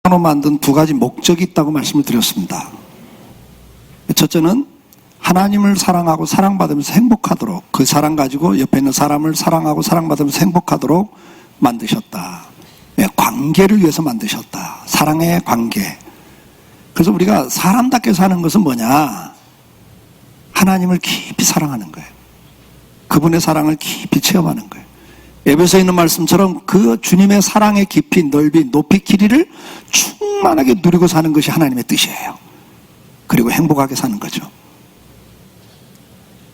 만든 두 가지 목적이 있다고 말씀을 드렸습니다. 첫째는 하나님을 사랑하고 사랑받으면서 행복하도록, 그 사랑 가지고 옆에 있는 사람을 사랑하고 사랑받으면서 행복하도록 만드셨다. 관계를 위해서 만드셨다. 사랑의 관계. 그래서 우리가 사람답게 사는 것은 뭐냐? 하나님을 깊이 사랑하는 거예요. 그분의 사랑을 깊이 체험하는 거예요. 에베소에 있는 말씀처럼 그 주님의 사랑의 깊이, 넓이, 높이, 길이를 충만하게 누리고 사는 것이 하나님의 뜻이에요. 그리고 행복하게 사는 거죠.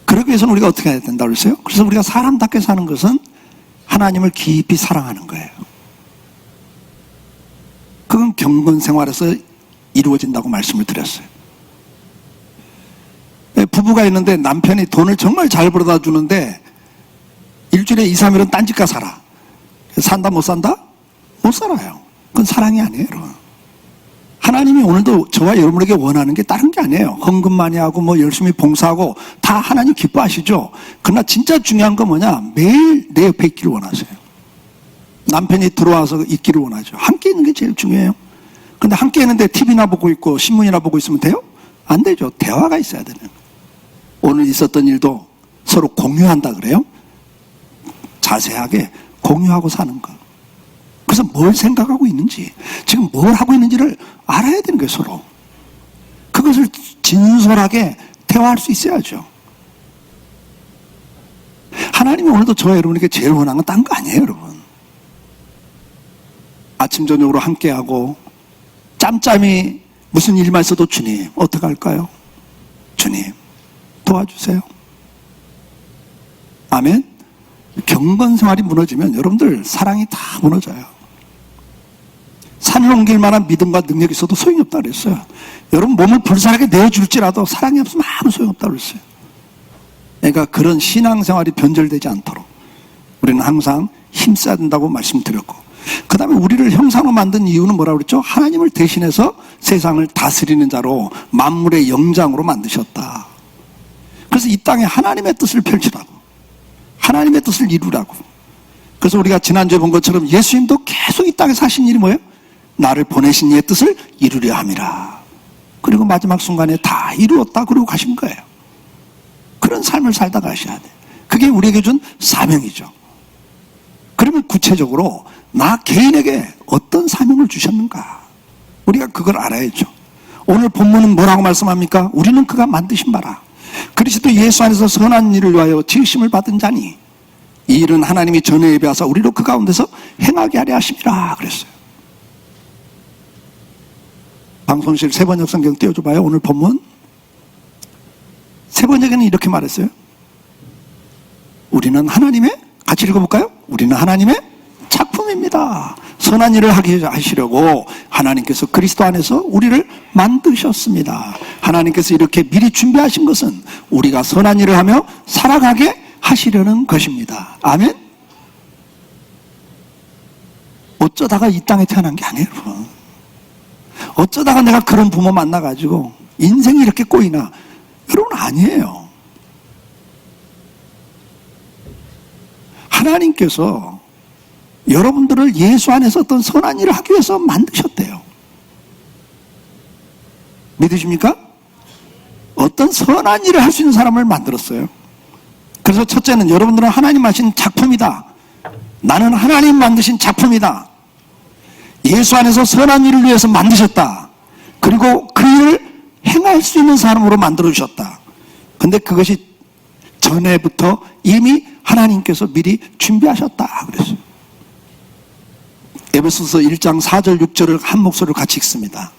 그러기 위해서는 우리가 어떻게 해야 된다고 그랬어요? 그래서 우리가 사람답게 사는 것은 하나님을 깊이 사랑하는 거예요. 그건 경건 생활에서 이루어진다고 말씀을 드렸어요. 부부가 있는데 남편이 돈을 정말 잘 벌어다 주는데 일주일에 2, 3일은 딴집 가 살아. 산다 못 산다? 못 살아요. 그건 사랑이 아니에요, 여러분. 하나님이 오늘도 저와 여러분에게 원하는 게 다른 게 아니에요. 헌금 많이 하고 뭐 열심히 봉사하고 다 하나님 기뻐하시죠. 그러나 진짜 중요한 건 뭐냐? 매일 내 옆에 있기를 원하세요. 남편이 들어와서 있기를 원하죠. 함께 있는 게 제일 중요해요. 근데 함께 있는데 TV나 보고 있고 신문이나 보고 있으면 돼요? 안 되죠. 대화가 있어야 되는. 오늘 있었던 일도 서로 공유한다 그래요? 자세하게 공유하고 사는 거. 그래서 뭘 생각하고 있는지, 지금 뭘 하고 있는지를 알아야 되는 거예요, 서로. 그것을 진솔하게 대화할 수 있어야죠. 하나님이 오늘도 저와 여러분에게 제일 원하는 건 딴 거 아니에요, 여러분. 아침, 저녁으로 함께하고, 짬짬이 무슨 일만 있어도 주님, 어떻게 할까요? 주님, 도와주세요. 아멘? 경건 생활이 무너지면 여러분들 사랑이 다 무너져요. 산을 옮길 만한 믿음과 능력이 있어도 소용이 없다고 그랬어요. 여러분 몸을 불살하게 내어줄지라도 사랑이 없으면 아무 소용없다고 그랬어요. 그러니까 그런 신앙생활이 변절되지 않도록 우리는 항상 힘써야 된다고 말씀드렸고, 그 다음에 우리를 형상으로 만든 이유는 뭐라고 그랬죠? 하나님을 대신해서 세상을 다스리는 자로 만물의 영장으로 만드셨다. 그래서 이 땅에 하나님의 뜻을 펼치라고, 하나님의 뜻을 이루라고. 그래서 우리가 지난주에 본 것처럼 예수님도 계속 이 땅에 사신 일이 뭐예요? 나를 보내신 이의 뜻을 이루려 함이라. 그리고 마지막 순간에 다 이루었다 그러고 가신 거예요. 그런 삶을 살다 가셔야 돼. 그게 우리에게 준 사명이죠. 그러면 구체적으로 나 개인에게 어떤 사명을 주셨는가? 우리가 그걸 알아야죠. 오늘 본문은 뭐라고 말씀합니까? 우리는 그가 만드신 바라. 그리스도 예수 안에서 선한 일을 위하여 지으심을 받은 자니 이 일은 하나님이 전에 예비하사 우리로 그 가운데서 행하게 하려 하심이라 그랬어요. 방송실 세번역 성경 띄워줘봐요. 오늘 본문 세번역에는 이렇게 말했어요. 우리는 하나님의, 같이 읽어볼까요? 우리는 하나님의 작품입니다. 선한 일을 하게 하시려고 하나님께서 그리스도 안에서 우리를 만드셨습니다. 하나님께서 이렇게 미리 준비하신 것은 우리가 선한 일을 하며 살아가게 하시려는 것입니다. 아멘? 어쩌다가 이 땅에 태어난 게 아니에요, 여러분. 어쩌다가 내가 그런 부모 만나가지고 인생이 이렇게 꼬이나? 여러분, 아니에요. 하나님께서 여러분들을 예수 안에서 어떤 선한 일을 하기 위해서 만드셨대요. 믿으십니까? 어떤 선한 일을 할 수 있는 사람을 만들었어요. 그래서 첫째는 여러분들은 하나님 하신 작품이다. 나는 하나님 만드신 작품이다. 예수 안에서 선한 일을 위해서 만드셨다. 그리고 그 일을 행할 수 있는 사람으로 만들어주셨다. 근데 그것이 전에부터 이미 하나님께서 미리 준비하셨다 그랬어요. 에베소서 1장 4절 6절을 한 목소리로 같이 읽습니다.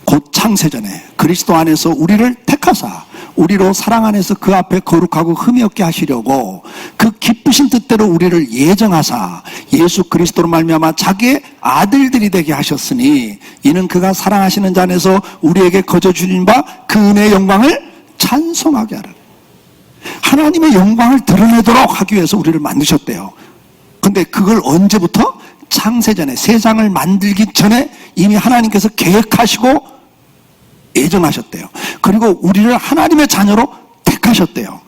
곧 창세전에 그리스도 안에서 우리를 택하사 우리로 사랑 안에서 그 앞에 거룩하고 흠이 없게 하시려고 그 기쁘신 뜻대로 우리를 예정하사 예수 그리스도로 말미암아 자기의 아들들이 되게 하셨으니 이는 그가 사랑하시는 자 안에서 우리에게 거저 주신 바 그 은혜의 영광을 찬송하게 하라. 하나님의 영광을 드러내도록 하기 위해서 우리를 만드셨대요. 근데 그걸 언제부터? 창세전에, 세상을 만들기 전에 이미 하나님께서 계획하시고 예정하셨대요. 그리고 우리를 하나님의 자녀로 택하셨대요.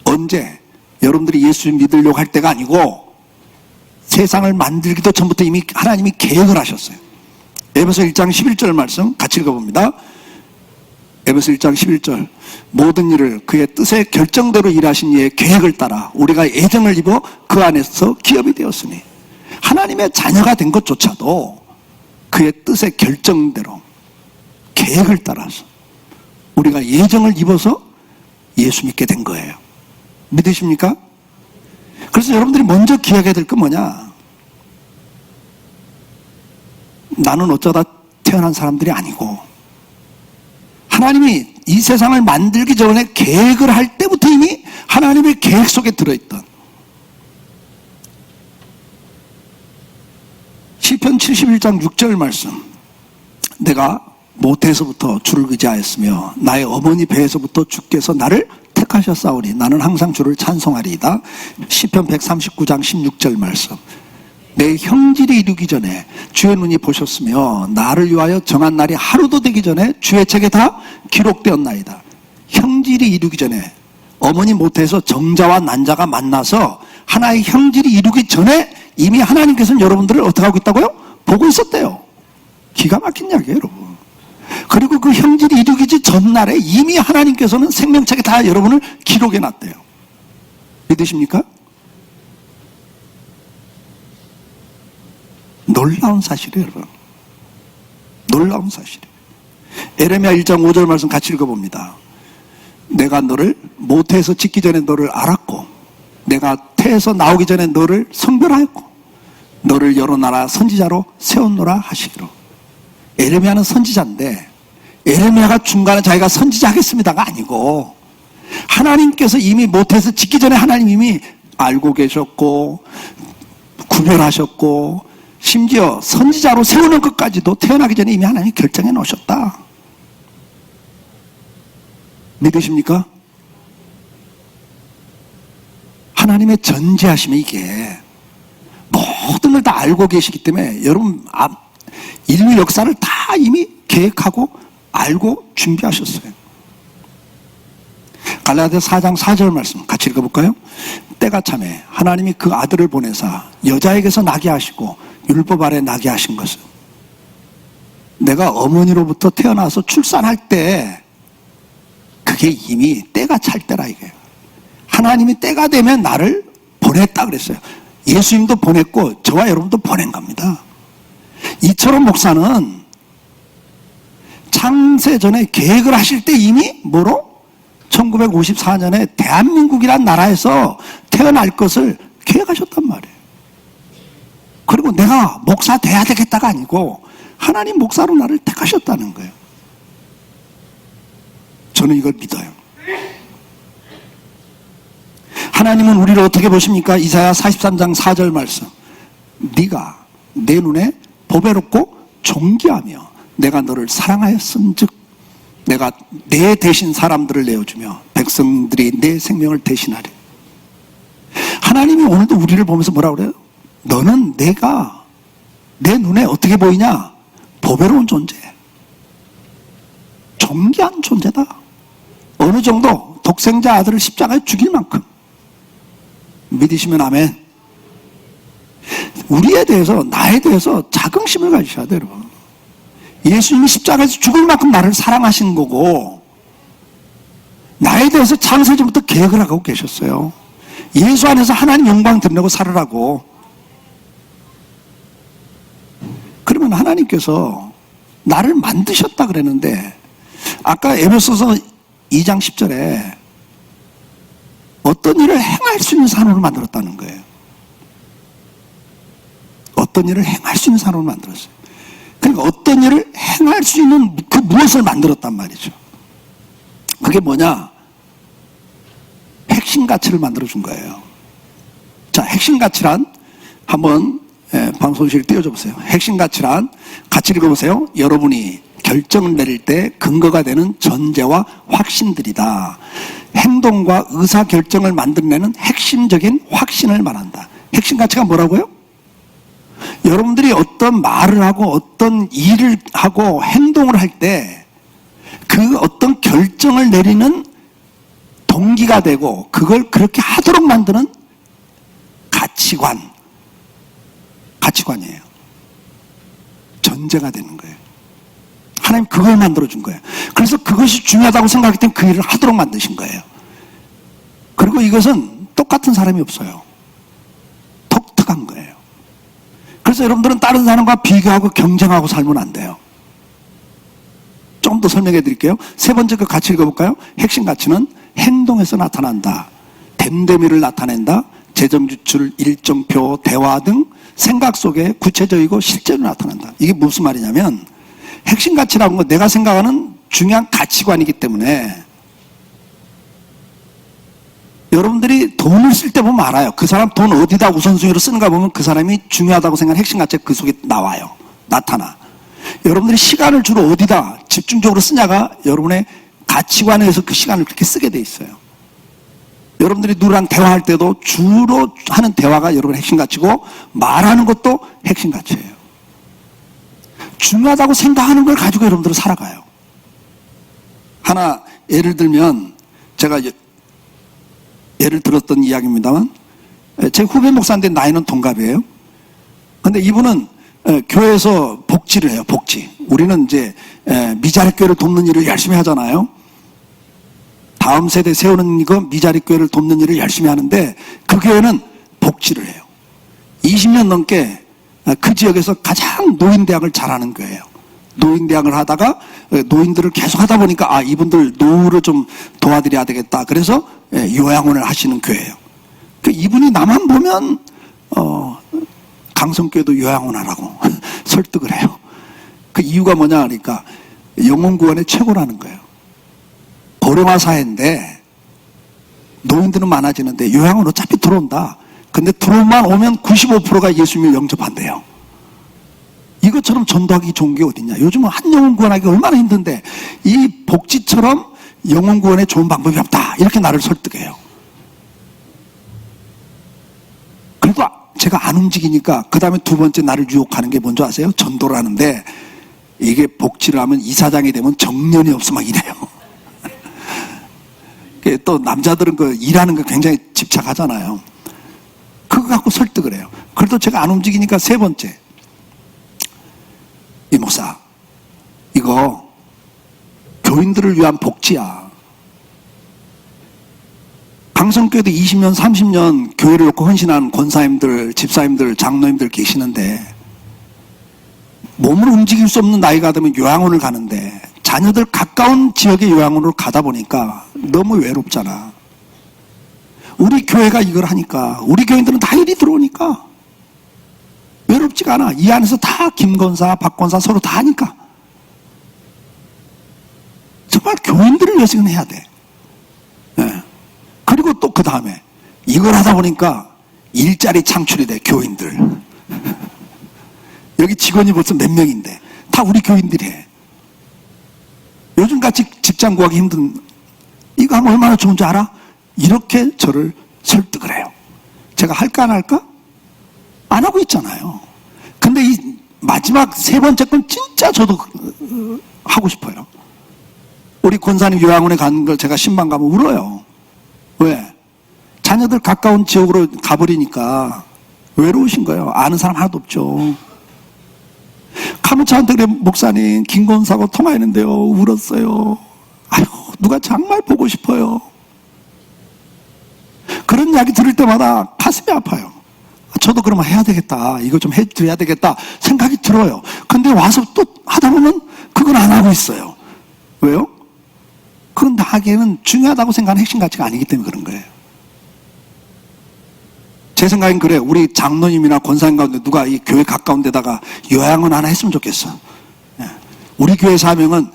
언제? 여러분들이 예수 믿으려고 할 때가 아니고 세상을 만들기도 전부터 이미 하나님이 계획을 하셨어요. 에베소 1장 11절 말씀 같이 읽어봅니다. 에베소 1장 11절. 모든 일을 그의 뜻의 결정대로 일하신 이의 계획을 따라 우리가 예정을 입어 그 안에서 기업이 되었으니, 하나님의 자녀가 된 것조차도 그의 뜻의 결정대로 계획을 따라서 우리가 예정을 입어서 예수 믿게 된 거예요. 믿으십니까? 그래서 여러분들이 먼저 기억해야 될 건 뭐냐? 나는 어쩌다 태어난 사람들이 아니고, 하나님이 이 세상을 만들기 전에 계획을 할 때부터 이미 하나님의 계획 속에 들어있던, 시편 71장 6절 말씀. 내가 모태에서부터 주를 의지하였으며 나의 어머니 배에서부터 주께서 나를 택하셨사오니 나는 항상 주를 찬송하리이다. 시편 139장 16절 말씀. 내 형질이 이루기 전에 주의 눈이 보셨으며 나를 위하여 정한 날이 하루도 되기 전에 주의 책에 다 기록되었나이다. 형질이 이루기 전에, 어머니 모태에서 정자와 난자가 만나서 하나의 형질이 이루기 전에 이미 하나님께서는 여러분들을 어떻게 하고 있다고요? 보고 있었대요. 기가 막힌 이야기예요, 여러분. 그리고 그 형질이 이루기 전날에 이미 하나님께서는 생명책에 다 여러분을 기록해 놨대요. 믿으십니까? 놀라운 사실이에요, 여러분. 놀라운 사실이에요. 에레미야 1장 5절 말씀 같이 읽어봅니다. 내가 너를 모태에서 짓기 전에 너를 알았고 내가 태에서 나오기 전에 너를 성별하였고 너를 여러 나라 선지자로 세웠노라 하시기로. 에레미야는 선지자인데 에레미야가 중간에 자기가 선지자 하겠습니다가 아니고, 하나님께서 이미 모태에서 짓기 전에 하나님 이미 알고 계셨고 구별하셨고 심지어 선지자로 세우는 것까지도 태어나기 전에 이미 하나님이 결정해 놓으셨다. 믿으십니까? 하나님의 전지하심이 이게 모든 걸 다 알고 계시기 때문에 여러분 인류 역사를 다 이미 계획하고 알고 준비하셨어요. 갈라디아 4장 4절 말씀 같이 읽어볼까요? 때가 참에 하나님이 그 아들을 보내사 여자에게서 나게 하시고 율법 아래 나게 하신 것은, 내가 어머니로부터 태어나서 출산할 때 그게 이미 때가 찰 때라 이거예요. 하나님이 때가 되면 나를 보냈다 그랬어요. 예수님도 보냈고 저와 여러분도 보낸 겁니다. 이철원 목사는 창세전에 계획을 하실 때 이미 뭐로? 1954년에 대한민국이란 나라에서 태어날 것을 계획하셨단 말이에요. 그리고 내가 목사 돼야 되겠다가 아니고 하나님 목사로 나를 택하셨다는 거예요. 저는 이걸 믿어요. 하나님은 우리를 어떻게 보십니까? 이사야 43장 4절 말씀. 네가 내 눈에 보배롭고 존귀하며 내가 너를 사랑하였은즉 내가 내 대신 사람들을 내어주며 백성들이 내 생명을 대신하리. 하나님이 오늘도 우리를 보면서 뭐라 그래요? 너는 내가 내 눈에 어떻게 보이냐? 보배로운 존재, 존귀한 존재다. 어느 정도? 독생자 아들을 십자가에 죽일 만큼. 믿으시면 아멘. 우리에 대해서, 나에 대해서 자긍심을 가지셔야 돼요, 여러분. 예수님이 십자가에서 죽을 만큼 나를 사랑하신 거고, 나에 대해서 창세전부터 계획을 하고 계셨어요. 예수 안에서 하나님 영광 드리려고 살으라고. 그러면 하나님께서 나를 만드셨다 그랬는데, 아까 에베소서 2장 10절에 어떤 일을 행할 수 있는 산업을 만들었다는 거예요. 어떤 일을 행할 수 있는 산업을 만들었어요. 그러니까 어떤 일을 행할 수 있는 그 무엇을 만들었단 말이죠. 그게 뭐냐? 핵심 가치를 만들어준 거예요. 자, 핵심 가치란 한번 방송실 띄워줘 보세요. 핵심 가치란 같이 읽어보세요. 여러분이 결정을 내릴 때 근거가 되는 전제와 확신들이다. 행동과 의사결정을 만들어내는 핵심적인 확신을 말한다. 핵심 가치가 뭐라고요? 여러분들이 어떤 말을 하고 어떤 일을 하고 행동을 할 때 그 어떤 결정을 내리는 동기가 되고 그걸 그렇게 하도록 만드는 가치관이에요. 전제가 되는 거예요. 하나님 그걸 만들어준 거예요. 그래서 그것이 중요하다고 생각했기 때문에 그 일을 하도록 만드신 거예요. 그리고 이것은 똑같은 사람이 없어요. 독특한 거예요. 그래서 여러분들은 다른 사람과 비교하고 경쟁하고 살면 안 돼요. 좀 더 설명해 드릴게요. 세 번째 그 가치 읽어볼까요? 핵심 가치는 행동에서 나타난다. 됨됨이를 나타낸다. 재정지출, 일정표, 대화 등 생각 속에 구체적이고 실제로 나타난다. 이게 무슨 말이냐면 핵심 가치라는 건 내가 생각하는 중요한 가치관이기 때문에 여러분들이 돈을 쓸 때 보면 알아요. 그 사람 돈 어디다 우선순위로 쓰는가 보면 그 사람이 중요하다고 생각하는 핵심 가치가 그 속에 나와요. 나타나. 여러분들이 시간을 주로 어디다 집중적으로 쓰냐가 여러분의 가치관에 의해서 그 시간을 그렇게 쓰게 돼 있어요. 여러분들이 누구랑 대화할 때도 주로 하는 대화가 여러분의 핵심 가치고 말하는 것도 핵심 가치예요. 중요하다고 생각하는 걸 가지고 여러분들은 살아가요. 하나 예를 들면 제가 예를 들었던 이야기입니다만 제 후배 목사인데 나이는 동갑이에요. 근데 이분은 교회에서 복지를 해요. 복지. 우리는 이제 미자립 교회를 돕는 일을 열심히 하잖아요. 다음 세대 세우는 이거 미자립 교회를 돕는 일을 열심히 하는데 그 교회는 복지를 해요. 20년 넘게 그 지역에서 가장 노인대학을 잘하는 교회예요. 노인대학을 하다가 노인들을 계속 하다 보니까 이분들 노후를 좀 도와드려야 되겠다. 그래서 요양원을 하시는 교회예요. 이분이 나만 보면 강성교회도 요양원 하라고 설득을 해요. 그 이유가 뭐냐 하니까 영혼구원의 최고라는 거예요. 고령화 사회인데 노인들은 많아지는데 요양원 어차피 들어온다. 근데 들어오면 95%가 예수님을 영접한대요. 이것처럼 전도하기 좋은 게 어딨냐. 요즘은 한 영혼 구원하기 얼마나 힘든데 이 복지처럼 영혼 구원에 좋은 방법이 없다. 이렇게 나를 설득해요. 그래도 제가 안 움직이니까 그 다음에 두 번째 나를 유혹하는 게 뭔지 아세요? 전도를 하는데 이게 복지를 하면 이사장이 되면 정년이 없어 막 이래요. 또 남자들은 그 일하는 거 굉장히 집착하잖아요. 그거 갖고 설득을 해요. 그래도 제가 안 움직이니까 세 번째, 이 목사 이거 교인들을 위한 복지야. 강성교회도 20년 30년 교회를 놓고 헌신한 권사님들 집사님들 장로님들 계시는데 몸을 움직일 수 없는 나이가 되면 요양원을 가는데 자녀들 가까운 지역의 요양원으로 가다 보니까 너무 외롭잖아. 우리 교회가 이걸 하니까 우리 교인들은 다 일이 들어오니까 외롭지가 않아. 이 안에서 다 김권사 박권사 서로 다 하니까 정말 교인들을 위해서는 해야 돼. 네. 그리고 또 그 다음에 이걸 하다 보니까 일자리 창출이 돼. 교인들 여기 직원이 벌써 몇 명인데 다 우리 교인들이 해. 요즘같이 직장 구하기 힘든 이거 하면 얼마나 좋은지 알아? 이렇게 저를 설득을 해요. 제가 할까 안 할까? 안 하고 있잖아요. 근데 이 마지막 세 번째 건 진짜 저도 하고 싶어요. 우리 권사님 요양원에 가는 걸 제가 신방 가면 울어요. 왜? 자녀들 가까운 지역으로 가버리니까 외로우신 거예요. 아는 사람 하나도 없죠. 가면 저한테 그래, 목사님 김권사하고 통화했는데요 울었어요. 아이고 누가 정말 보고 싶어요. 그런 이야기 들을 때마다 가슴이 아파요. 저도 그러면 해야 되겠다. 이거 좀 해드려야 되겠다 생각이 들어요. 근데 와서 또 하다 보면 그건 안 하고 있어요. 왜요? 그건 나에게는 중요하다고 생각하는 핵심 가치가 아니기 때문에 그런 거예요. 제 생각엔 그래. 우리 장로님이나 권사님 가운데 누가 이 교회 가까운 데다가 요양원 하나 했으면 좋겠어. 우리 교회 사명은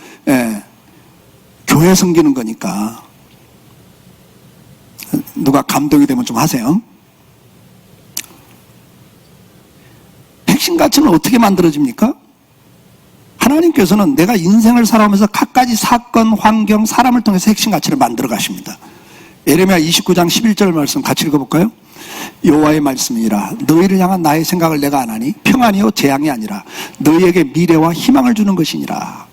교회 섬기는 거니까 누가 감동이 되면 좀 하세요. 핵심 가치는 어떻게 만들어집니까? 하나님께서는 내가 인생을 살아오면서 갖가지 사건, 환경, 사람을 통해서 핵심 가치를 만들어 가십니다. 예레미야 29장 11절 말씀 같이 읽어볼까요? 여호와의 말씀이니라. 너희를 향한 나의 생각을 내가 안 하니 평안이요 재앙이 아니라 너희에게 미래와 희망을 주는 것이니라.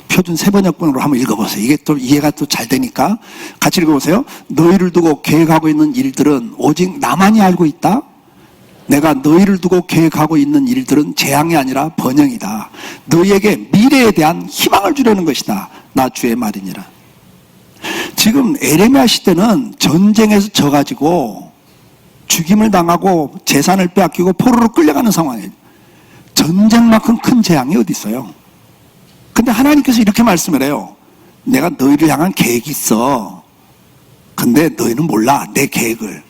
표준 세번역본으로 한번 읽어보세요. 이게 또 이해가 또 잘 되니까 같이 읽어보세요. 너희를 두고 계획하고 있는 일들은 오직 나만이 알고 있다. 내가 너희를 두고 계획하고 있는 일들은 재앙이 아니라 번영이다. 너희에게 미래에 대한 희망을 주려는 것이다. 나 주의 말이니라. 지금 에레미야 시대는 전쟁에서 져가지고 죽임을 당하고 재산을 빼앗기고 포로로 끌려가는 상황이에요. 전쟁만큼 큰 재앙이 어디 있어요? 근데 하나님께서 이렇게 말씀을 해요. 내가 너희를 향한 계획이 있어. 근데 너희는 몰라, 내 계획을.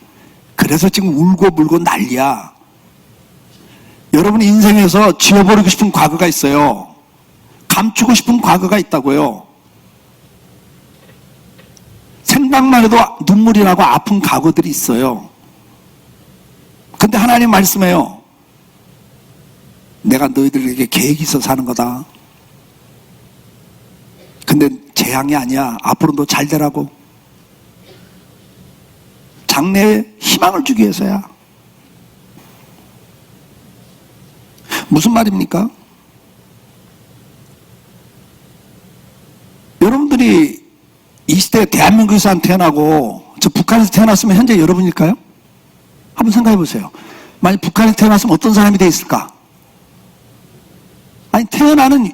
그래서 지금 울고 불고 난리야. 여러분 인생에서 지워버리고 싶은 과거가 있어요. 감추고 싶은 과거가 있다고요. 생각만 해도 눈물이 나고 아픈 과거들이 있어요. 근데 하나님 말씀해요. 내가 너희들에게 계획이 있어서 사는 거다. 근데 재앙이 아니야. 앞으로 너 잘 되라고. 장래에 희망을 주기 위해서야. 무슨 말입니까? 여러분들이 이 시대에 대한민국에서 태어나고 저 북한에서 태어났으면 현재 여러분일까요? 한번 생각해 보세요. 만약 북한에서 태어났으면 어떤 사람이 돼 있을까? 아니 태어나는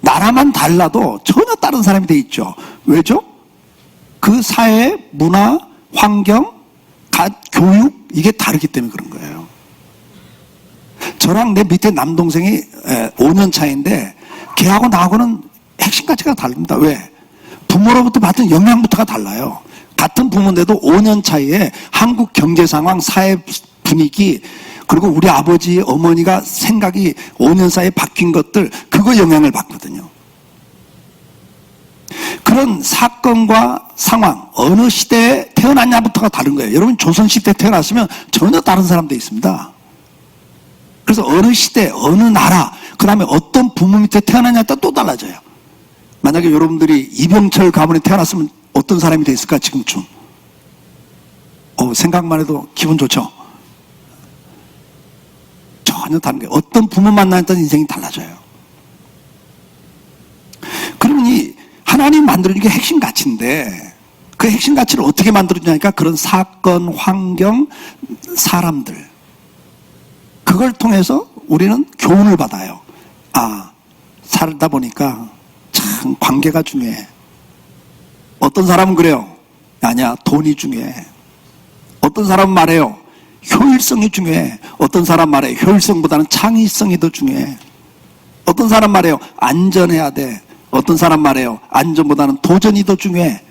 나라만 달라도 전혀 다른 사람이 돼 있죠. 왜죠? 그 사회, 문화, 환경, 교육 이게 다르기 때문에 그런 거예요. 저랑 내 밑에 남동생이 5년 차인데 걔하고 나하고는 핵심 가치가 다릅니다. 왜? 부모로부터 받은 영향부터가 달라요. 같은 부모인데도 5년 차이에 한국 경제 상황, 사회 분위기 그리고 우리 아버지, 어머니가 생각이 5년 사이에 바뀐 것들 그거 영향을 받거든요. 그런 사건과 상황, 어느 시대에 태어났냐부터가 다른 거예요. 여러분 조선시대에 태어났으면 전혀 다른 사람 돼 있습니다. 그래서 어느 시대, 어느 나라, 그 다음에 어떤 부모 밑에 태어났냐에 따라 또 달라져요. 만약에 여러분들이 이병철 가문에 태어났으면 어떤 사람이 돼 있을까 지금쯤? 생각만 해도 기분 좋죠? 전혀 다른 거예요. 어떤 부모 만나냐에 따라 인생이 달라져요. 그러면 이 하나님 만들어준 게 핵심 가치인데 그 핵심 가치를 어떻게 만들어주냐니까 그런 사건, 환경, 사람들 그걸 통해서 우리는 교훈을 받아요. 살다 보니까 참 관계가 중요해. 어떤 사람은 그래요. 아니야, 돈이 중요해. 어떤 사람은 말해요. 효율성이 중요해. 어떤 사람 말해요. 효율성보다는 창의성이 더 중요해. 어떤 사람 말해요. 안전해야 돼. 어떤 사람 말해요. 안전보다는 도전이 더 중요해.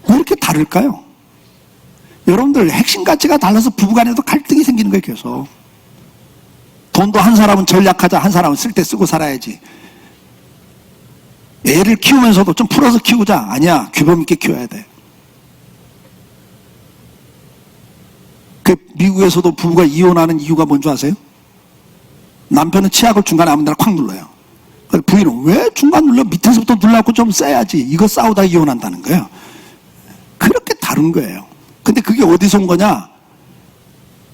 왜 이렇게 다를까요? 여러분들 핵심 가치가 달라서 부부간에도 갈등이 생기는 거예요. 계속. 돈도 한 사람은 전략하자, 한 사람은 쓸 때 쓰고 살아야지. 애를 키우면서도 좀 풀어서 키우자. 아니야, 규범 있게 키워야 돼. 그 미국에서도 부부가 이혼하는 이유가 뭔지 아세요? 남편은 치약을 중간에 아무 데나 콱 눌러요. 부인은 왜 중간 눌러? 밑에서부터 눌러갖고 좀 써야지. 이거 싸우다 이혼한다는 거예요. 그렇게 다른 거예요. 근데 그게 어디서 온 거냐?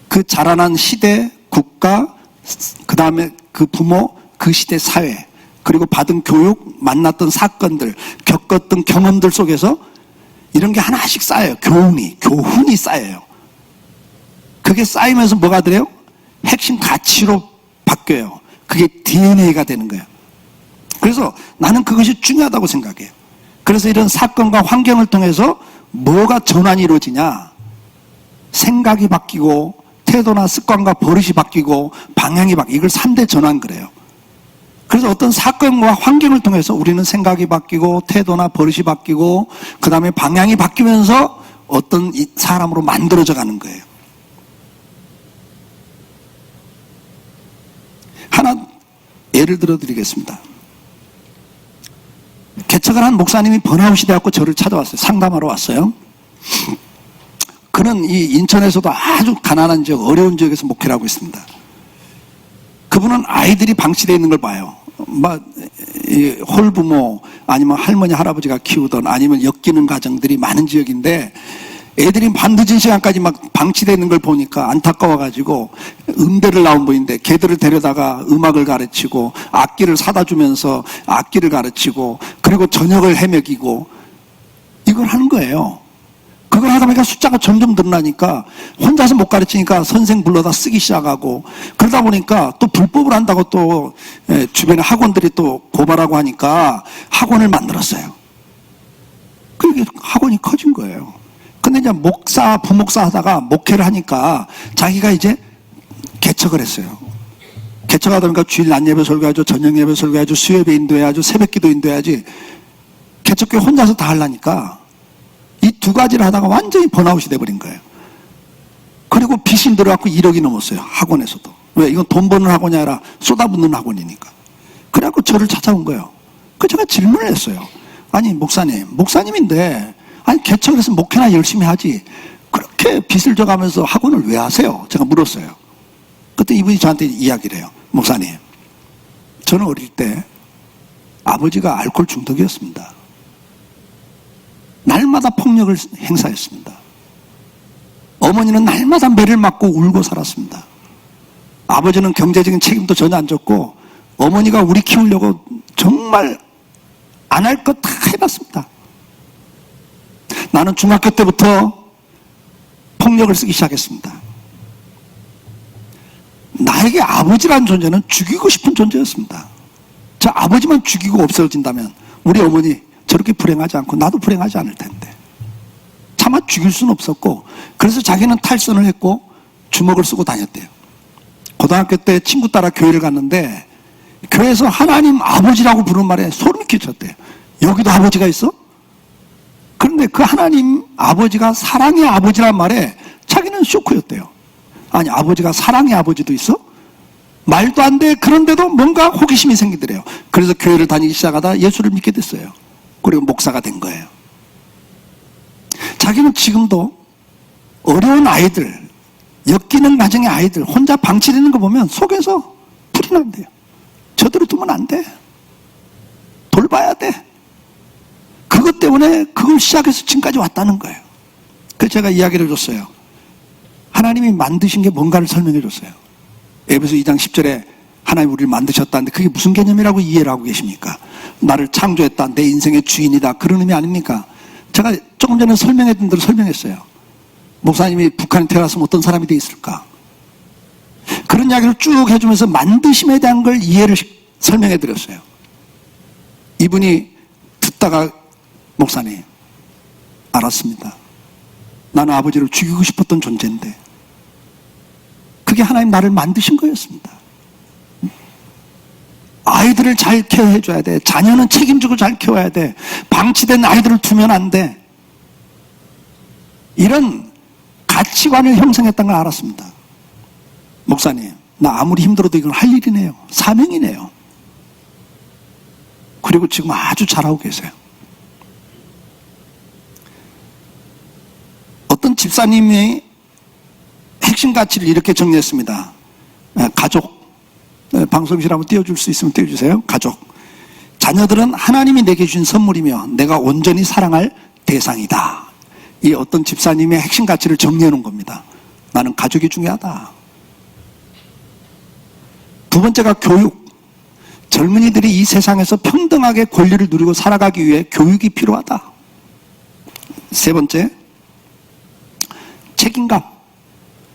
그 자라난 시대, 국가, 그 다음에 그 부모, 그 시대 사회, 그리고 받은 교육, 만났던 사건들, 겪었던 경험들 속에서 이런 게 하나씩 쌓여요. 교훈이 쌓여요. 그게 쌓이면서 뭐가 돼요? 핵심 가치로 바뀌어요. 그게 DNA가 되는 거예요. 그래서 나는 그것이 중요하다고 생각해요. 그래서 이런 사건과 환경을 통해서 뭐가 전환이 이루어지냐? 생각이 바뀌고 태도나 습관과 버릇이 바뀌고 방향이 바뀌고 이걸 3대 전환 그래요. 그래서 어떤 사건과 환경을 통해서 우리는 생각이 바뀌고 태도나 버릇이 바뀌고 그 다음에 방향이 바뀌면서 어떤 사람으로 만들어져 가는 거예요. 하나 예를 들어 드리겠습니다. 개척을 한 목사님이 번아웃이 되었고 저를 찾아왔어요. 상담하러 왔어요. 그는 이 인천에서도 아주 가난한 지역, 어려운 지역에서 목회를 하고 있습니다. 그분은 아이들이 방치되어 있는 걸 봐요. 홀부모 아니면 할머니 할아버지가 키우던 아니면 엮이는 가정들이 많은 지역인데 애들이 밤늦은 시간까지 막 방치되어 있는 걸 보니까 안타까워가지고 음대를 나온 분인데 걔들을 데려다가 음악을 가르치고 악기를 사다 주면서 악기를 가르치고 그리고 저녁을 해먹이고 이걸 하는 거예요. 그걸 하다 보니까 숫자가 점점 늘어나니까 혼자서 못 가르치니까 선생 불러다 쓰기 시작하고, 그러다 보니까 또 불법을 한다고 또 주변에 학원들이 또 고발하고 하니까 학원을 만들었어요. 그게 학원이 커진 거예요. 근데 이제 목사, 부목사 하다가 목회를 하니까 자기가 이제 개척을 했어요. 개척하다 보니까 주일 낮 예배 설교하죠, 저녁 예배 설교하죠, 수요예배 인도해야죠, 새벽 기도 인도해야지. 개척교회 혼자서 다 하려니까 이 두 가지를 하다가 완전히 번아웃이 돼버린 거예요. 그리고 빚이 들어갖고 1억이 넘었어요. 학원에서도. 왜? 이건 돈 버는 학원이 아니라 쏟아붓는 학원이니까. 그래갖고 저를 찾아온 거예요. 그 제가 질문을 했어요. 아니 목사님인데 아니 개척을 해서 목회나 열심히 하지 그렇게 빚을 져가면서 학원을 왜 하세요? 제가 물었어요. 그때 이분이 저한테 이야기를 해요. 목사님, 저는 어릴 때 아버지가 알코올 중독이었습니다. 날마다 폭력을 행사했습니다. 어머니는 날마다 매를 맞고 울고 살았습니다. 아버지는 경제적인 책임도 전혀 안 졌고 어머니가 우리 키우려고 정말 안 할 것 다 해봤습니다. 나는 중학교 때부터 폭력을 쓰기 시작했습니다. 나에게 아버지란 존재는 죽이고 싶은 존재였습니다. 저 아버지만 죽이고 없어진다면 우리 어머니 저렇게 불행하지 않고 나도 불행하지 않을 텐데. 차마 죽일 수는 없었고, 그래서 자기는 탈선을 했고 주먹을 쓰고 다녔대요. 고등학교 때 친구 따라 교회를 갔는데 교회에서 하나님 아버지라고 부르는 말에 소름이 끼쳤대요. 여기도 아버지가 있어? 그런데 그 하나님 아버지가 사랑의 아버지란 말에 자기는 쇼크였대요. 아니, 아버지가 사랑의 아버지도 있어? 말도 안 돼. 그런데도 뭔가 호기심이 생기더래요. 그래서 교회를 다니기 시작하다 예수를 믿게 됐어요. 그리고 목사가 된 거예요. 자기는 지금도 어려운 아이들, 엮이는 가정의 아이들 혼자 방치되는 거 보면 속에서 불이 난대요. 저대로 두면 안 돼. 돌봐야 돼. 그것 때문에 그걸 시작해서 지금까지 왔다는 거예요. 그래서 제가 이야기를 해줬어요. 하나님이 만드신 게 뭔가를 설명해 줬어요. 에베소 2장 10절에 하나님 우리를 만드셨다는데 그게 무슨 개념이라고 이해를 하고 계십니까? 나를 창조했다, 내 인생의 주인이다, 그런 의미 아닙니까? 제가 조금 전에 설명했던 대로 설명했어요. 목사님이 북한에 태어났으면 어떤 사람이 돼 있을까? 그런 이야기를 쭉 해주면서 만드심에 대한 걸 이해를 설명해 드렸어요. 이분이 듣다가 목사님, 알았습니다. 나는 아버지를 죽이고 싶었던 존재인데 그게 하나님 나를 만드신 거였습니다. 아이들을 잘 케어해줘야 돼. 자녀는 책임지고 잘 키워야 돼. 방치된 아이들을 두면 안 돼. 이런 가치관을 형성했다는 걸 알았습니다. 목사님, 나 아무리 힘들어도 이건 할 일이네요. 사명이네요. 그리고 지금 아주 잘하고 계세요. 어떤 집사님이 핵심 가치를 이렇게 정리했습니다. 가족. 방송실 한번 띄워줄 수 있으면 띄워주세요. 가족. 자녀들은 하나님이 내게 주신 선물이며 내가 온전히 사랑할 대상이다. 이 어떤 집사님의 핵심 가치를 정리해 놓은 겁니다. 나는 가족이 중요하다. 두 번째가 교육. 젊은이들이 이 세상에서 평등하게 권리를 누리고 살아가기 위해 교육이 필요하다. 세 번째, 책임감.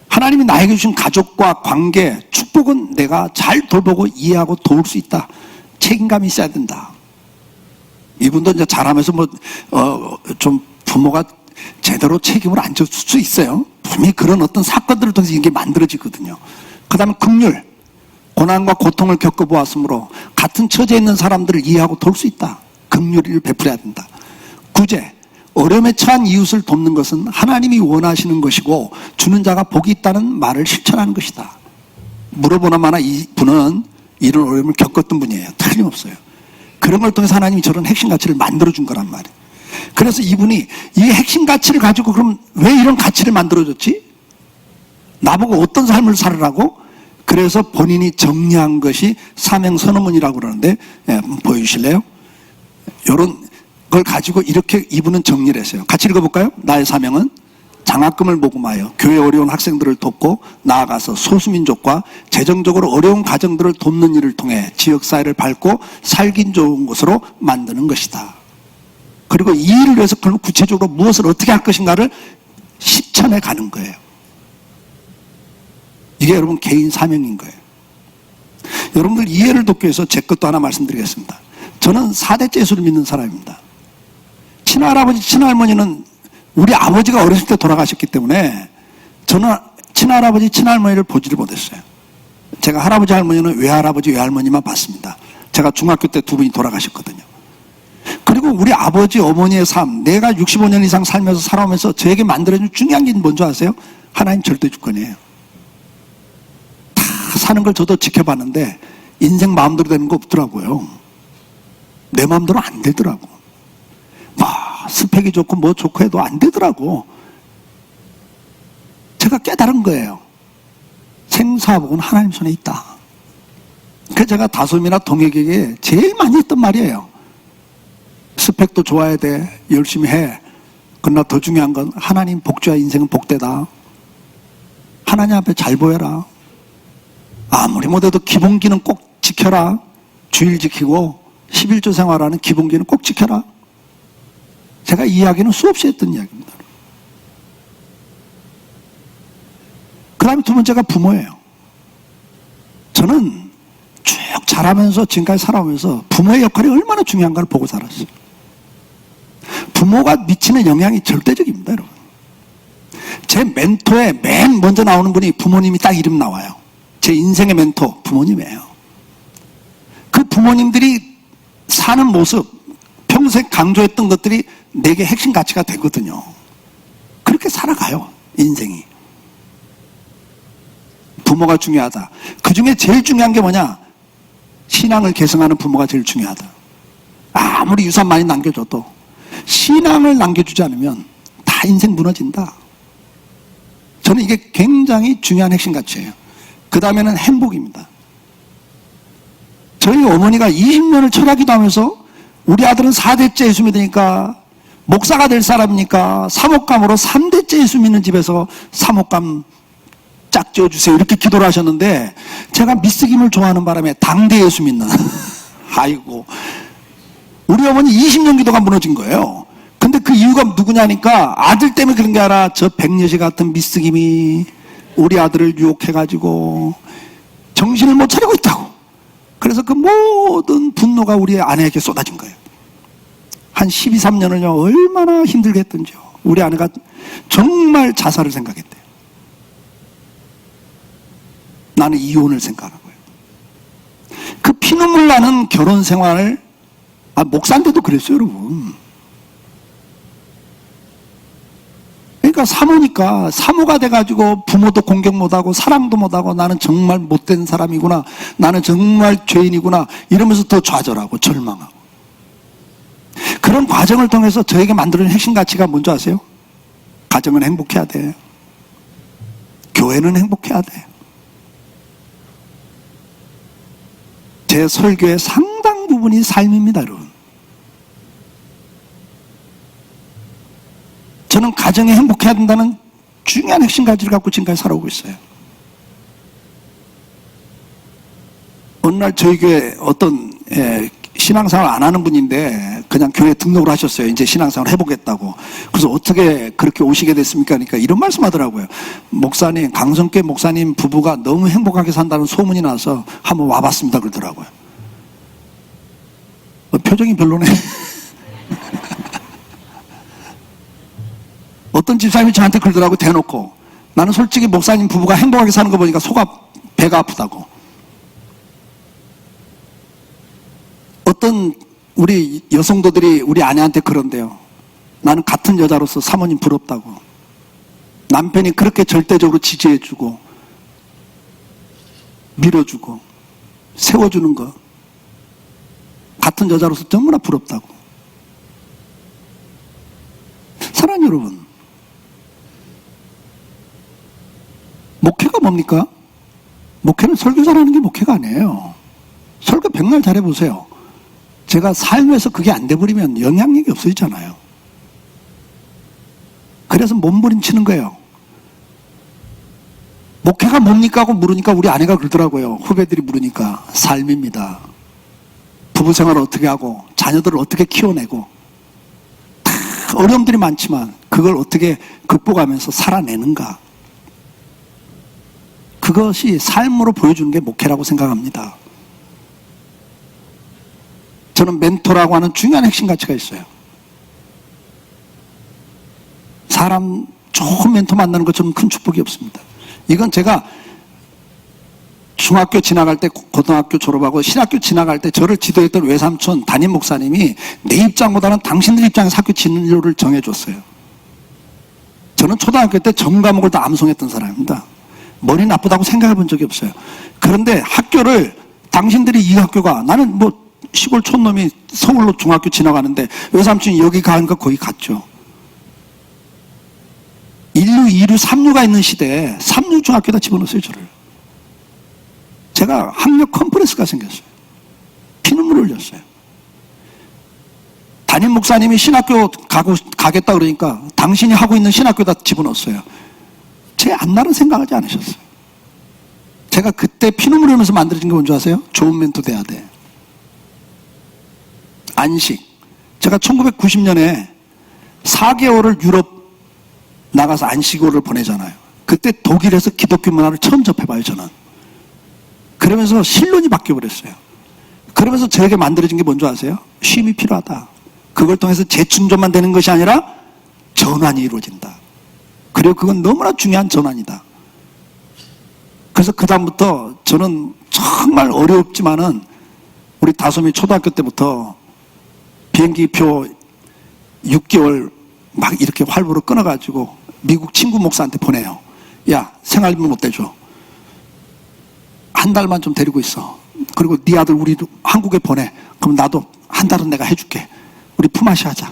하나님이 나에게 주신 가족과 관계, 축복은 내가 잘 돌보고 이해하고 도울 수 있다. 책임감이 있어야 된다. 이분도 이제 자라면서 좀 부모가 제대로 책임을 안 졌을 수 있어요. 분명히 그런 어떤 사건들을 통해서 이게 만들어지거든요. 그 다음에 긍휼. 고난과 고통을 겪어보았으므로 같은 처지에 있는 사람들을 이해하고 도울 수 있다. 긍휼을 베풀어야 된다. 구제. 어려움에 처한 이웃을 돕는 것은 하나님이 원하시는 것이고 주는 자가 복이 있다는 말을 실천하는 것이다. 물어보나 마나 이분은 이런 어려움을 겪었던 분이에요. 틀림없어요. 그런 걸 통해서 하나님이 저런 핵심 가치를 만들어준 거란 말이에요. 그래서 이분이 이 핵심 가치를 가지고 그럼 왜 이런 가치를 만들어줬지? 나보고 어떤 삶을 살으라고? 그래서 본인이 정리한 것이 사명선언문이라고 그러는데 보여주실래요? 이런 그걸 가지고 이렇게 이분은 정리를 했어요. 같이 읽어볼까요? 나의 사명은 장학금을 모금하여 교회 어려운 학생들을 돕고 나아가서 소수민족과 재정적으로 어려운 가정들을 돕는 일을 통해 지역사회를 밝고 살기 좋은 곳으로 만드는 것이다. 그리고 이 일을 위해서 그럼 구체적으로 무엇을 어떻게 할 것인가를 실천해 가는 거예요. 이게 여러분 개인 사명인 거예요. 여러분들 이해를 돕기 위해서 제 것도 하나 말씀드리겠습니다. 저는 4대째 예수를 믿는 사람입니다. 친할아버지, 친할머니는 우리 아버지가 어렸을 때 돌아가셨기 때문에 저는 친할아버지, 친할머니를 보지를 못했어요. 제가 할아버지, 할머니는 외할아버지, 외할머니만 봤습니다. 제가 중학교 때 두 분이 돌아가셨거든요. 그리고 우리 아버지, 어머니의 삶, 내가 65년 이상 살면서 살아오면서 저에게 만들어준 중요한 게 뭔지 아세요? 하나님 절대주권이에요. 다 사는 걸 저도 지켜봤는데 인생 마음대로 되는 거 없더라고요. 내 마음대로 안 되더라고. 스펙이 좋고 뭐 좋고 해도 안 되더라고. 제가 깨달은 거예요. 생사복은 하나님 손에 있다. 그래서 제가 다솜이나 동혁에게 제일 많이 했던 말이에요. 스펙도 좋아야 돼. 열심히 해. 그러나 더 중요한 건 하나님 복주야 인생은 복되다. 하나님 앞에 잘 보여라. 아무리 못해도 기본기는 꼭 지켜라. 주일 지키고 11조 생활하는 기본기는 꼭 지켜라. 제가 이 이야기는 수없이 했던 이야기입니다. 그 다음에 두 번째가 부모예요. 저는 쭉 자라면서 지금까지 살아오면서 부모의 역할이 얼마나 중요한가를 보고 살았어요. 부모가 미치는 영향이 절대적입니다, 여러분. 제 멘토에 맨 먼저 나오는 분이 부모님이 딱 이름 나와요. 제 인생의 멘토, 부모님이에요. 그 부모님들이 사는 모습, 평생 강조했던 것들이 내게 핵심 가치가 되거든요. 그렇게 살아가요, 인생이. 부모가 중요하다. 그 중에 제일 중요한 게 뭐냐? 신앙을 계승하는 부모가 제일 중요하다. 아무리 유산 많이 남겨줘도 신앙을 남겨주지 않으면 다 인생 무너진다. 저는 이게 굉장히 중요한 핵심 가치예요. 그 다음에는 행복입니다. 저희 어머니가 20년을 철학기도 하면서 우리 아들은 4대째 예수 믿으니까 목사가 될 사람이니까 사목감으로 3대째 예수 믿는 집에서 사목감 짝 지어주세요 이렇게 기도를 하셨는데 제가 미스김을 좋아하는 바람에 당대 예수 믿는 아이고 우리 어머니 20년 기도가 무너진 거예요. 근데 그 이유가 누구냐니까 아들 때문에 그런 게 아니라 저 백녀시 같은 미스김이 우리 아들을 유혹해가지고 정신을 못 차리고 있다고. 그래서 그 모든 분노가 우리 아내에게 쏟아진 거예요. 한 12, 13년을요 얼마나 힘들게 했던지요. 우리 아내가 정말 자살을 생각했대요. 나는 이혼을 생각한 거예요. 그 피눈물 나는 결혼 생활을 목사인데도 그랬어요, 여러분. 그러니까 사모니까 사모가 돼가지고 부모도 공격 못하고 사랑도 못하고 나는 정말 못된 사람이구나, 나는 정말 죄인이구나 이러면서 더 좌절하고 절망하고. 그런 과정을 통해서 저에게 만드는 핵심 가치가 뭔지 아세요? 가정은 행복해야 돼. 교회는 행복해야 돼. 제 설교의 상당 부분이 삶입니다, 여러분. 저는 가정이 행복해야 된다는 중요한 핵심 가치를 갖고 지금까지 살아오고 있어요. 어느 날 저희 교회 어떤 신앙생활 안 하는 분인데 그냥 교회 등록을 하셨어요. 이제 신앙생활 해보겠다고. 그래서 어떻게 그렇게 오시게 됐습니까? 그러니까 이런 말씀 하더라고요. 목사님, 강성계 목사님 부부가 너무 행복하게 산다는 소문이 나서 한번 와봤습니다 그러더라고요. 표정이 별로네. 어떤 집사님이 저한테 그러더라고 대놓고. 나는 솔직히 목사님 부부가 행복하게 사는 거 보니까 배가 아프다고. 어떤 우리 여성도들이 우리 아내한테 그런대요. 나는 같은 여자로서 사모님 부럽다고. 남편이 그렇게 절대적으로 지지해주고 밀어주고 세워주는 거 같은 여자로서 정말 부럽다고. 사랑하는 여러분, 목회가 뭡니까? 목회는 설교 잘하는 게 목회가 아니에요. 설교 백날 잘해보세요. 제가 삶에서 그게 안 돼버리면 영향력이 없어지잖아요. 그래서 몸부림치는 거예요. 목회가 뭡니까 하고 물으니까 우리 아내가 그러더라고요. 후배들이 물으니까 삶입니다. 부부생활을 어떻게 하고 자녀들을 어떻게 키워내고 어려움들이 많지만 그걸 어떻게 극복하면서 살아내는가. 그것이 삶으로 보여주는 게 목회라고 생각합니다. 저는 멘토라고 하는 중요한 핵심 가치가 있어요. 사람 좋은 멘토 만나는 것처럼 큰 축복이 없습니다. 이건 제가 중학교 지나갈 때, 고등학교 졸업하고 신학교 지나갈 때 저를 지도했던 외삼촌 담임 목사님이 내 입장보다는 당신들 입장에서 학교 진로를 정해줬어요. 저는 초등학교 때 전 과목을 다 암송했던 사람입니다. 머리 나쁘다고 생각해 본 적이 없어요. 그런데 학교를 당신들이 이 학교가, 나는 뭐 시골 촌놈이 서울로 중학교 지나가는데 외삼촌이 여기 가니까 거기 갔죠. 1류, 2류, 3류가 있는 시대에 3류 중학교에다 집어넣었어요, 저를. 제가 학력 컴플렉스가 생겼어요. 피눈물 흘렸어요. 담임 목사님이 신학교 가겠다 그러니까 당신이 하고 있는 신학교에다 집어넣었어요. 제 앞날은 생각하지 않으셨어요. 제가 그때 피눈물 흘리면서 만들어진 게 뭔지 아세요? 좋은 멘토 돼야 돼. 안식. 제가 1990년에 4개월을 유럽 나가서 안식월을 보내잖아요. 그때 독일에서 기독교 문화를 처음 접해봐요, 저는. 그러면서 신론이 바뀌어버렸어요. 그러면서 저에게 만들어진 게 뭔지 아세요? 쉼이 필요하다. 그걸 통해서 재충전만 되는 것이 아니라 전환이 이루어진다. 그리고 그건 너무나 중요한 전환이다. 그래서 그다음부터 저는 정말 어렵지만은 우리 다솜이 초등학교 때부터 비행기표 6개월 막 이렇게 활부로 끊어가지고 미국 친구 목사한테 보내요. 야, 생활비 못 대줘. 한 달만 좀 데리고 있어. 그리고 네 아들 우리 한국에 보내. 그럼 나도 한 달은 내가 해줄게. 우리 품앗이 하자.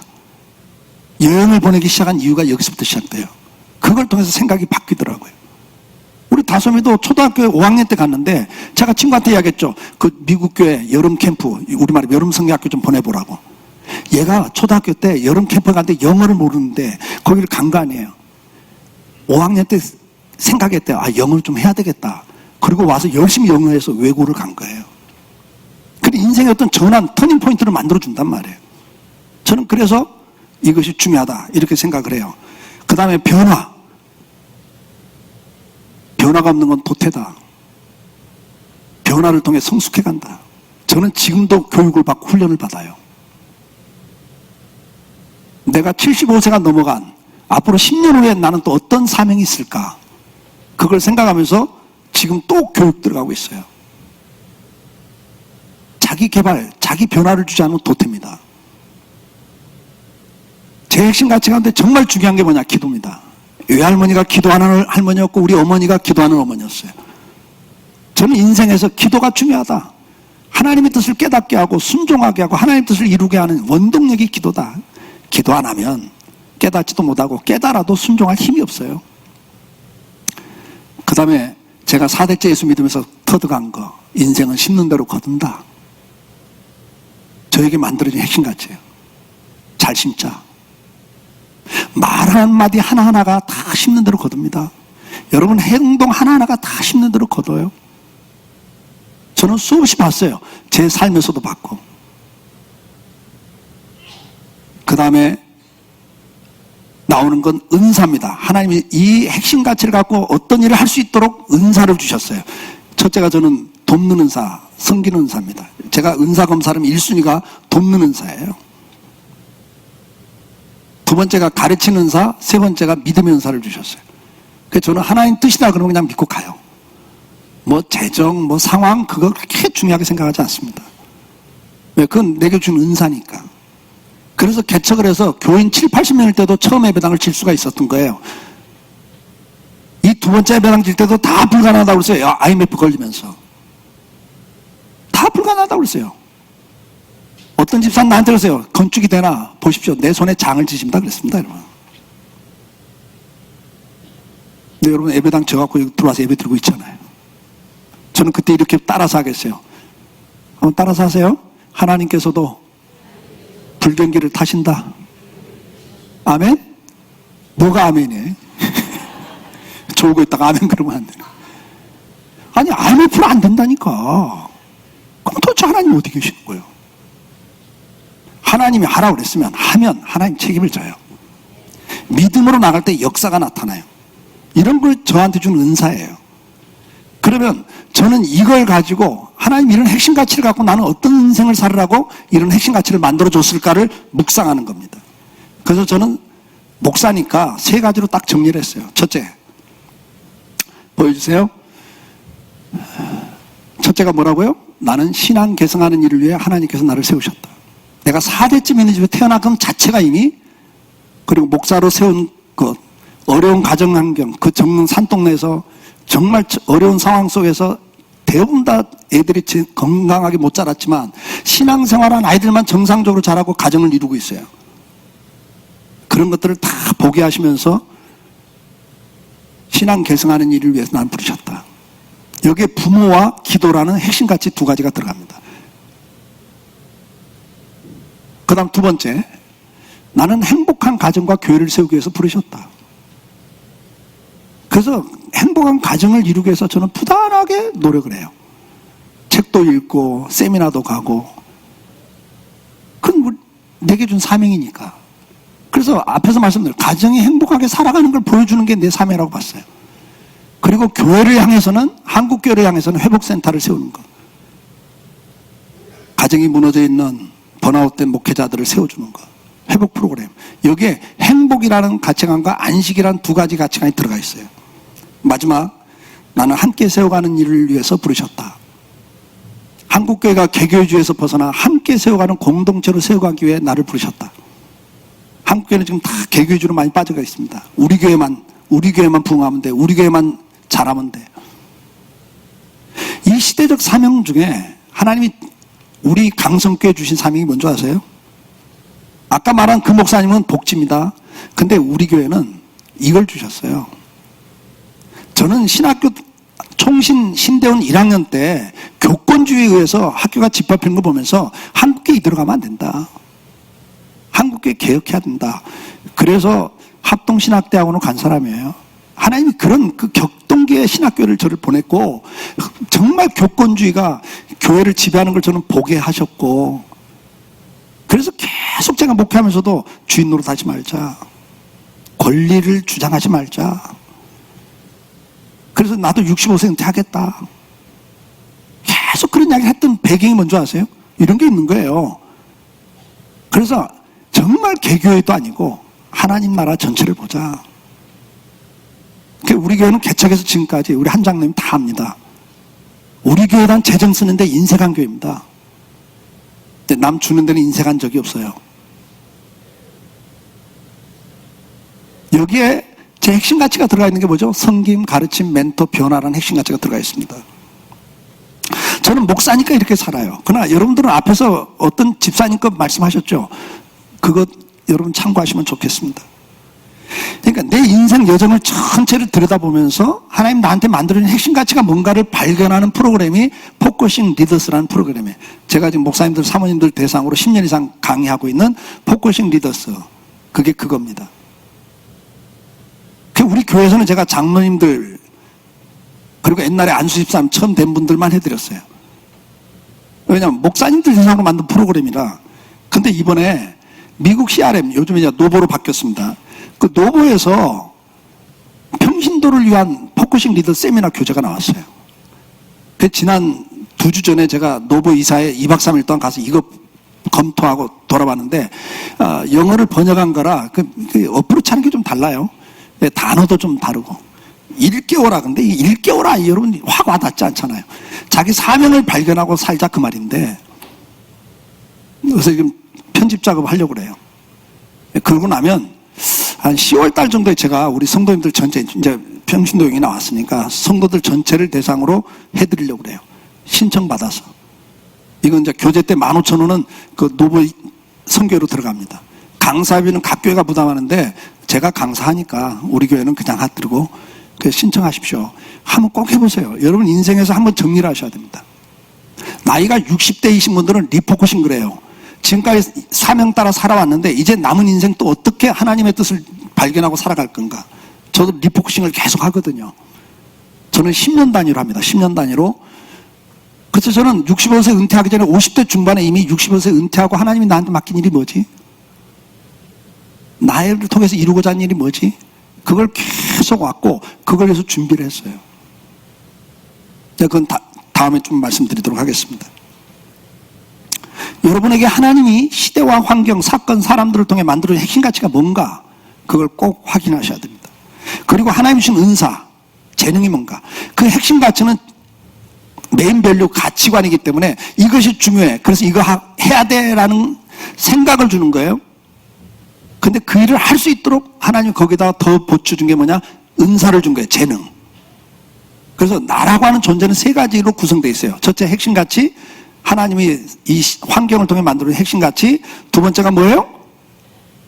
여행을 보내기 시작한 이유가 여기서부터 시작돼요. 그걸 통해서 생각이 바뀌더라고요. 우리 다솜이도 초등학교 5학년 때 갔는데 제가 친구한테 이야기했죠. 그 미국 교회 여름 캠프, 우리말로 여름 성경학교 좀 보내보라고. 얘가 초등학교 때 여름 캠프 갔는데 영어를 모르는데 거기를 간 거 아니에요. 5학년 때 생각했대요. 아, 영어를 좀 해야 되겠다. 그리고 와서 열심히 영어해서 외고를 간 거예요. 근데 인생의 어떤 전환, 터닝 포인트를 만들어준단 말이에요. 저는 그래서 이것이 중요하다 이렇게 생각을 해요. 그 다음에 변화. 변화가 없는 건 도태다. 변화를 통해 성숙해간다. 저는 지금도 교육을 받고 훈련을 받아요. 내가 75세가 넘어간 앞으로 10년 후에 나는 또 어떤 사명이 있을까? 그걸 생각하면서 지금 또 교육 들어가고 있어요. 자기 개발, 자기 변화를 주지 않으면 도태입니다. 제 핵심 가치 가운데 정말 중요한 게 뭐냐? 기도입니다. 외할머니가 기도하는 할머니였고 우리 어머니가 기도하는 어머니였어요. 저는 인생에서 기도가 중요하다. 하나님의 뜻을 깨닫게 하고 순종하게 하고 하나님의 뜻을 이루게 하는 원동력이 기도다. 기도 안 하면 깨닫지도 못하고 깨달아도 순종할 힘이 없어요. 그 다음에 제가 4대째 예수 믿으면서 터득한 거, 인생은 심는 대로 거둔다. 저에게 만들어진 핵심 가치예요. 잘 심자. 말 한마디 하나하나가 다 심는 대로 거둡니다. 여러분 행동 하나하나가 다 심는 대로 거둬요. 저는 수없이 봤어요. 제 삶에서도 봤고. 그 다음에 나오는 건 은사입니다. 하나님이 이 핵심 가치를 갖고 어떤 일을 할 수 있도록 은사를 주셨어요. 첫째가 저는 돕는 은사, 섬기는 은사입니다. 제가 은사 검사하면 1순위가 돕는 은사예요. 두 번째가 가르치는 은사, 세 번째가 믿음의 은사를 주셨어요. 그래서 저는 하나님 뜻이다 그러면 그냥 믿고 가요. 뭐 재정, 뭐 상황 그거 그렇게 중요하게 생각하지 않습니다. 왜? 그건 내게 준 은사니까. 그래서 개척을 해서 교인 7, 80명일 때도 처음 예배당을 질 수가 있었던 거예요. 이 두 번째 예배당 질 때도 다 불가능하다고 그랬어요. IMF 걸리면서. 다 불가능하다고 그랬어요. 어떤 집사는 나한테 그러세요. 건축이 되나 보십시오. 내 손에 장을 지십니다 그랬습니다. 여러분. 근데 여러분 예배당 져갖고 여기 들어와서 예배 드리고 있잖아요. 저는 그때 이렇게 따라서 하겠어요. 한번 따라서 하세요. 하나님께서도 불경기를 타신다. 아멘? 뭐가 아멘이에요? 졸고 있다가 아멘 그러면 안 되나? 아니 IMF로 안 된다니까. 그럼 도대체 하나님 어디 계시는 거예요? 하나님이 하라고 그랬으면 하면 하나님 책임을 져요. 믿음으로 나갈 때 역사가 나타나요. 이런 걸 저한테 준 은사예요. 그러면 저는 이걸 가지고 하나님 이런 핵심 가치를 갖고 나는 어떤 인생을 살으라고 이런 핵심 가치를 만들어줬을까를 묵상하는 겁니다. 그래서 저는 목사니까 세 가지로 딱 정리를 했어요. 첫째, 보여주세요. 첫째가 뭐라고요? 나는 신앙 개성하는 일을 위해 하나님께서 나를 세우셨다. 내가 4대쯤 있는 집에 태어난 것 자체가 이미, 그리고 목사로 세운 그 어려운 가정 환경, 그 적는 산동네에서 정말 어려운 상황 속에서 대부분 다 애들이 건강하게 못 자랐지만 신앙생활한 아이들만 정상적으로 자라고 가정을 이루고 있어요. 그런 것들을 다 보게 하시면서 신앙 개성하는 일을 위해서 나는 부르셨다. 여기에 부모와 기도라는 핵심 가치 두 가지가 들어갑니다. 그 다음 두 번째, 나는 행복한 가정과 교회를 세우기 위해서 부르셨다. 그래서 행복한 가정을 이루기 위해서 저는 부단하게 노력을 해요. 책도 읽고 세미나도 가고. 그건 내게 준 사명이니까. 그래서 앞에서 말씀드린 가정이 행복하게 살아가는 걸 보여주는 게 내 사명이라고 봤어요. 그리고 교회를 향해서는, 한국교회를 향해서는 회복센터를 세우는 것. 가정이 무너져 있는 번아웃된 목회자들을 세워주는 것. 회복 프로그램. 여기에 행복이라는 가치관과 안식이라는 두 가지 가치관이 들어가 있어요. 마지막, 나는 함께 세워가는 일을 위해서 부르셨다. 한국교회가 개교주의에서 벗어나 함께 세워가는 공동체로 세워가기 위해 나를 부르셨다. 한국교회는 지금 다 개교주의로 많이 빠져가 있습니다. 우리 교회만 부흥하면 돼. 우리 교회만 잘하면 돼. 이 시대적 사명 중에 하나님이 우리 강성교회 주신 사명이 뭔지 아세요? 아까 말한 그 목사님은 복지입니다. 근데 우리 교회는 이걸 주셨어요. 저는 신학교 총신 신대원 1학년 때 교권주의에 의해서 학교가 짓밟힌 거 보면서 한국교회 이대로 가면 안 된다. 한국교회 개혁해야 된다. 그래서 합동신학대학원으로 간 사람이에요. 하나님이 그런 그 격동기의 신학교를 저를 보냈고, 정말 교권주의가 교회를 지배하는 걸 저는 보게 하셨고, 그래서 계속 제가 목회하면서도 주인 노릇하지 말자, 권리를 주장하지 말자. 그래서 나도 65세 은퇴하겠다. 계속 그런 이야기를 했던 배경이 뭔지 아세요? 이런 게 있는 거예요. 그래서 정말 개교회도 아니고 하나님 나라 전체를 보자. 우리 교회는 개척해서 지금까지 우리 한 장로님 다 합니다. 우리 교회란 재정 쓰는데 인색한 교회입니다. 근데 남 주는 데는 인색한 적이 없어요. 여기에 제 핵심 가치가 들어가 있는 게 뭐죠? 섬김, 가르침, 멘토, 변화라는 핵심 가치가 들어가 있습니다. 저는 목사니까 이렇게 살아요. 그러나 여러분들은 앞에서 어떤 집사님 것 말씀하셨죠? 그것 여러분 참고하시면 좋겠습니다. 그러니까 내 인생 여정을 전체를 들여다보면서 하나님 나한테 만들어낸 핵심 가치가 뭔가를 발견하는 프로그램이 포커싱 리더스라는 프로그램이에요. 제가 지금 목사님들, 사모님들 대상으로 10년 이상 강의하고 있는 포커싱 리더스. 그게 그겁니다. 우리 교회에서는 제가 장로님들, 그리고 옛날에 안수집사님 처음 된 분들만 해드렸어요. 왜냐하면 목사님들 대상으로 만든 프로그램이라. 근데 이번에 미국 CRM, 요즘에 이제 노보로 바뀌었습니다. 그 노보에서 평신도를 위한 포커싱 리더 세미나 교재가 나왔어요. 그 지난 2주 전에 제가 노보 이사에 2박 3일 동안 가서 이거 검토하고 돌아봤는데, 영어를 번역한 거라 그 어프로치 하는 게 좀 달라요. 단어도 좀 다르고. 일깨워라. 근데 이 일깨워라, 여러분 확 와닿지 않잖아요. 자기 사명을 발견하고 살자 그 말인데, 그래서 지금 편집 작업 하려고 그래요. 그러고 나면 한 10월 달 정도에 제가 우리 성도님들 전체, 이제 평신도용이 나왔으니까 성도들 전체를 대상으로 해드리려고 그래요. 신청받아서. 이건 이제 교재 때 15,000원은 그 노보 선교로 들어갑니다. 강사비는 각 교회가 부담하는데 제가 강사하니까 우리 교회는 그냥 하드리고, 신청하십시오. 한번 꼭 해보세요. 여러분 인생에서 한번 정리를 하셔야 됩니다. 나이가 60대이신 분들은 리포커싱 그래요. 지금까지 사명 따라 살아왔는데 이제 남은 인생 또 어떻게 하나님의 뜻을 발견하고 살아갈 건가. 저도 리포커싱을 계속 하거든요. 저는 10년 단위로 합니다. 10년 단위로. 그래서 저는 65세 은퇴하기 전에 50대 중반에 이미 65세 은퇴하고 하나님이 나한테 맡긴 일이 뭐지? 나를 통해서 이루고자 하는 일이 뭐지? 그걸 계속 왔고 그걸 위해서 준비를 했어요. 그건 다음에 좀 말씀드리도록 하겠습니다. 여러분에게 하나님이 시대와 환경, 사건, 사람들을 통해 만들어낸 핵심 가치가 뭔가 그걸 꼭 확인하셔야 됩니다. 그리고 하나님 주신 은사, 재능이 뭔가 그 핵심 가치는 메인 밸류 가치관이기 때문에 이것이 중요해. 그래서 이거 해야 돼라는 생각을 주는 거예요. 근데 그 일을 할 수 있도록 하나님이 거기다가 더 보충준 게 뭐냐? 은사를 준 거예요. 재능. 그래서 나라고 하는 존재는 세 가지로 구성되어 있어요. 첫째, 핵심 가치. 하나님이 이 환경을 통해 만든 핵심 가치. 두 번째가 뭐예요?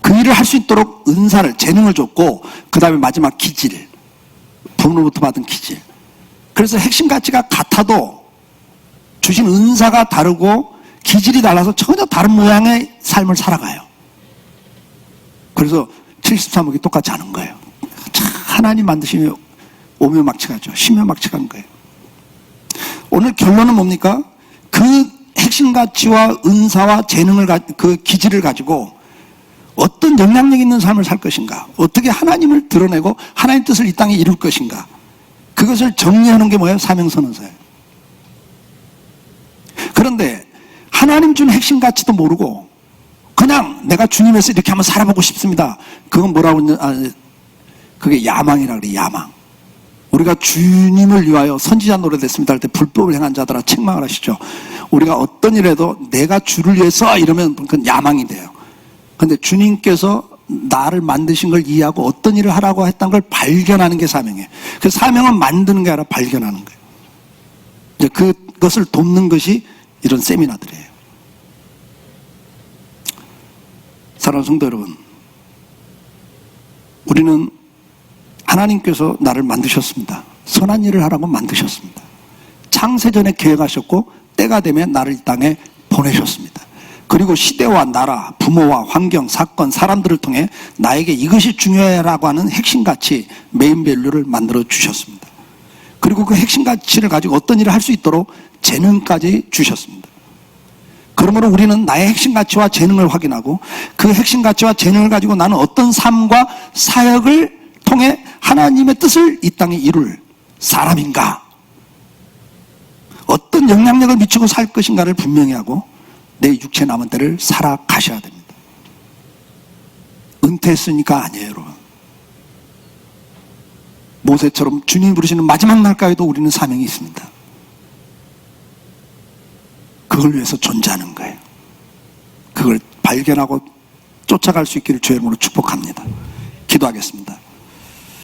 그 일을 할 수 있도록 은사를, 재능을 줬고, 그 다음에 마지막 기질. 부모로부터 받은 기질. 그래서 핵심 가치가 같아도 주신 은사가 다르고 기질이 달라서 전혀 다른 모양의 삶을 살아가요. 그래서 73억이 똑같지 않은 거예요. 참 하나님 만드시면 오묘막측하죠. 심묘막측한 거예요. 오늘 결론은 뭡니까? 그 핵심 가치와 은사와 재능을 그 기질을 가지고 어떤 영향력 있는 삶을 살 것인가, 어떻게 하나님을 드러내고 하나님 뜻을 이 땅에 이룰 것인가, 그것을 정리하는 게 뭐예요? 사명선언서예요. 그런데 하나님 준 핵심 가치도 모르고 그냥 내가 주님에서 이렇게 한번 살아보고 싶습니다. 그건 뭐라고 그게 야망이라 그래. 야망. 우리가 주님을 위하여 선지자 노래 됐습니다 할 때 불법을 행한 자들아 책망을 하시죠. 우리가 어떤 일에도 내가 주를 위해서 이러면 그건 야망이 돼요. 그런데 주님께서 나를 만드신 걸 이해하고 어떤 일을 하라고 했다는 걸 발견하는 게 사명이에요. 그 사명은 만드는 게 아니라 발견하는 거예요. 이제 그것을 돕는 것이 이런 세미나들이에요. 사랑하는 성도 여러분, 우리는 하나님께서 나를 만드셨습니다. 선한 일을 하라고 만드셨습니다. 창세전에 계획하셨고 때가 되면 나를 이 땅에 보내셨습니다. 그리고 시대와 나라, 부모와 환경, 사건, 사람들을 통해 나에게 이것이 중요해라고 하는 핵심 가치, 메인 밸류를 만들어 주셨습니다. 그리고 그 핵심 가치를 가지고 어떤 일을 할 수 있도록 재능까지 주셨습니다. 그러므로 우리는 나의 핵심 가치와 재능을 확인하고 그 핵심 가치와 재능을 가지고 나는 어떤 삶과 사역을 통해 하나님의 뜻을 이 땅에 이룰 사람인가, 어떤 영향력을 미치고 살 것인가를 분명히 하고 내 육체 남은 때를 살아가셔야 됩니다. 은퇴했으니까 아니에요, 여러분. 모세처럼 주님 부르시는 마지막 날까지도 우리는 사명이 있습니다. 그걸 위해서 존재하는 거예요. 그걸 발견하고 쫓아갈 수 있기를 주의 이름으로 축복합니다. 기도하겠습니다.